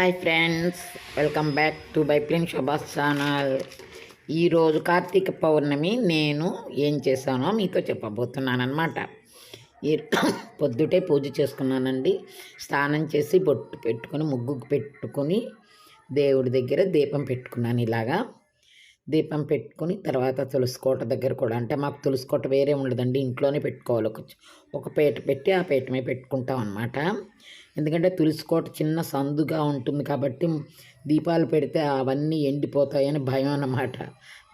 Hi friends, welcome back to BiplaneSobha channel. ఈరోజు కార్తీక పౌర్ణమి నేను ఏం చేశానో మీతో చెప్పబోతున్నాను అనమాట. ఈ పొద్దుటే పూజ చేసుకున్నానండి. స్నానం చేసి బొట్టు పెట్టుకొని ముగ్గు పెట్టుకొని దేవుడి దగ్గర దీపం పెట్టుకున్నాను. ఇలాగా దీపం పెట్టుకుని తర్వాత తులసికోట దగ్గర కూడా, అంటే మాకు తులసికోట వేరే ఉండదండి, ఇంట్లోనే పెట్టుకోవాలి. ఒక పీట పెట్టి ఆ పీట మీద పెట్టుకుంటాం అనమాట. ఎందుకంటే తులసికోట చిన్న సందుగా ఉంటుంది కాబట్టి దీపాలు పెడితే అవన్నీ ఎండిపోతాయని భయం అన్నమాట.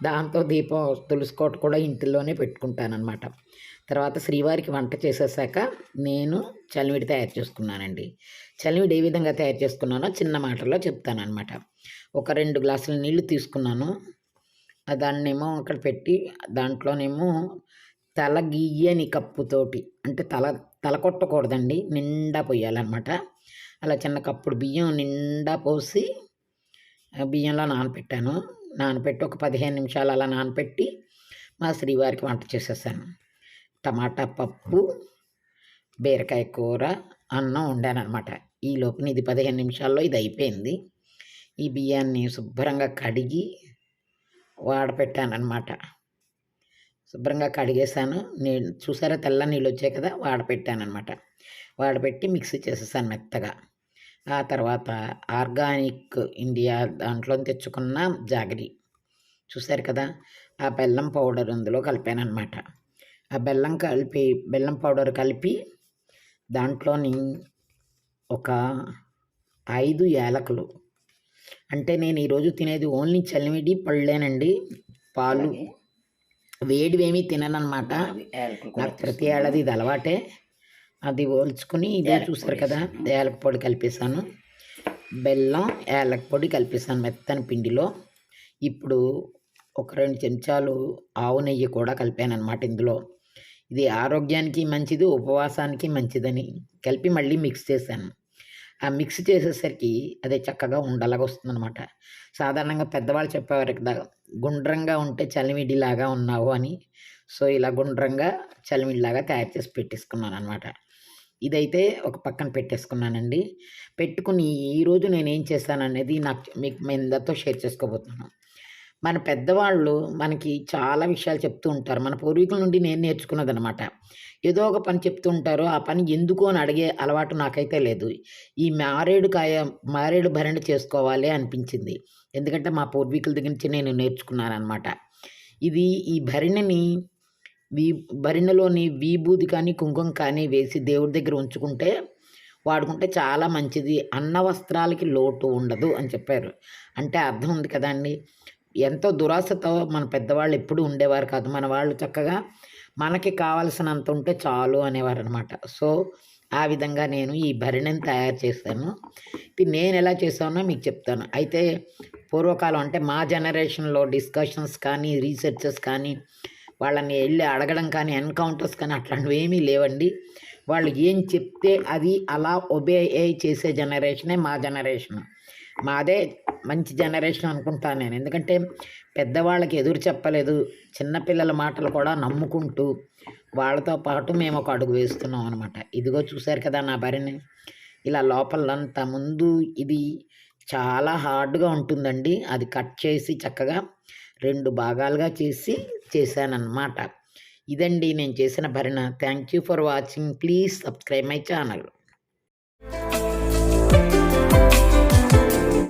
దాంతో తులసికోట కూడా ఇంటిలోనే పెట్టుకుంటానమాట. తర్వాత శ్రీవారికి వంట చేసేసాక నేను చలివిడి తయారు చేసుకున్నానండి. చలివిడి ఏ విధంగా తయారు చేసుకున్నానో చిన్న మాటల్లో చెప్తానమాట. ఒక 2 గ్లాసుల నీళ్లు తీసుకున్నాను. దాన్నేమో అక్కడ పెట్టి దాంట్లోనేమో తల గీయని కప్పుతోటి, అంటే తల కొట్టకూడదండి, నిండా పోయాలన్నమాట. అలా చిన్న కప్పుడు బియ్యం నిండా పోసి బియ్యంలో నానపెట్టి ఒక 15 నిమిషాలు అలా నానపెట్టి మా శ్రీవారికి వంట చేసేసాను. టమాటా పప్పు, బీరకాయ కూర, అన్నం వండానమాట. ఈ లోపున ఇది 15 నిమిషాల్లో ఇది అయిపోయింది. ఈ బియ్యాన్ని శుభ్రంగా కడిగి వాడపెట్టానమాట. శుభ్రంగా కడిగేసాను. నీళ్ళు చూసారా, తెల్ల నీళ్ళు వచ్చాయి కదా, వాడపెట్టానమాట. వాడపెట్టి మిక్సీ చేసేసాను మెత్తగా. ఆ తర్వాత ఆర్గానిక్ ఇండియా దాంట్లో తెచ్చుకున్న జాగరి చూసారు కదా, ఆ బెల్లం పౌడర్ అందులో కలిపానమాట. ఆ బెల్లం పౌడర్ కలిపి దాంట్లోని ఒక 5 యాలకులు, అంటే నేను ఈరోజు తినేది ఓన్లీ చలివిడి పళ్ళేనండి. పాలు వేడివేమీ తిననమాట. నాకు ప్రతి ఏడాది ఇది అలవాటే. అది ఓల్చుకుని ఇదే చూసారు కదా, యాలక పొడి కలిపేసాను, బెల్లం యాలక పొడి కలిపేసాను మెత్తని పిండిలో. ఇప్పుడు ఒక 2 చెంచాలు ఆవు నెయ్యి కూడా కలిపానమాట ఇందులో. ఇది ఆరోగ్యానికి మంచిది, ఉపవాసానికి మంచిదని కలిపి మళ్ళీ మిక్స్ చేశాను. ఆ మిక్స్ చేసేసరికి అదే చక్కగా ఉండలాగా వస్తుందన్నమాట. సాధారణంగా పెద్దవాళ్ళు చెప్పేవారు కదా, గుండ్రంగా ఉంటే చలిమిడిలాగా ఉన్నావు అని. సో ఇలా గుండ్రంగా చలిమిడిలాగా తయారు చేసి పెట్టేసుకున్నాను అనమాట. ఇదైతే ఒక పక్కన పెట్టేసుకున్నానండి. పెట్టుకుని ఈరోజు నేనేం చేశాననేది మీకు అందరితో షేర్ చేసుకోబోతున్నాను. మన పెద్దవాళ్ళు మనకి చాలా విషయాలు చెప్తూ ఉంటారు. మన పూర్వీకుల నుండి నేను నేర్చుకున్నదనమాట. ఏదో ఒక పని చెప్తూ ఉంటారు, ఆ పని ఎందుకు అని అడిగే అలవాటు నాకైతే లేదు. ఈ మారేడు భరణి చేసుకోవాలి అనిపించింది. ఎందుకంటే మా పూర్వీకుల దగ్గర నుంచి నేను నేర్చుకున్నానమాట. ఈ భరిణలోని విభూది కానీ కుంకుమ కానీ వేసి దేవుడి దగ్గర ఉంచుకుంటే వాడుకుంటే చాలా మంచిది, అన్న వస్త్రాలకి లోటు ఉండదు అని చెప్పారు. అంటే అర్థం ఉంది కదండి. ఎంతో దురాశతో మన పెద్దవాళ్ళు ఎప్పుడూ ఉండేవారు కాదు. మన వాళ్ళు చక్కగా మనకి కావలసినంత ఉంటే చాలు అనేవారు అనమాట. సో ఆ విధంగా నేను ఈ భరిణిని తయారు చేశాను. ఇది నేను ఎలా చేశానో మీకు చెప్తాను. అయితే పూర్వకాలం, అంటే మా జనరేషన్లో డిస్కషన్స్ కానీ రీసెర్చెస్ కానీ వాళ్ళని వెళ్ళి అడగడం కానీ ఎన్కౌంటర్స్ కానీ అట్లాంటివి ఏమీ లేవండి. వాళ్ళు ఏం చెప్తే అది అలా ఒబే చేసే జనరేషనే మా జనరేషన్. మాదే మంచి జనరేషన్ అనుకుంటాను నేను. ఎందుకంటే పెద్దవాళ్ళకి ఎదురు చెప్పలేదు, చిన్నపిల్లల మాటలు కూడా నమ్ముకుంటూ వాళ్ళతో పాటు మేము ఒక అడుగు వేస్తున్నాం అనమాట. ఇదిగో చూశారు కదా నా భరిణి. ఇలా లోపలంతా ముందు ఇది చాలా హార్డ్గా ఉంటుందండి. అది కట్ చేసి చక్కగా 2 భాగాలుగా చేశానన్నమాట. ఇదండి నేను చేసిన భరిణ. Thank you for watching. Please subscribe my channel.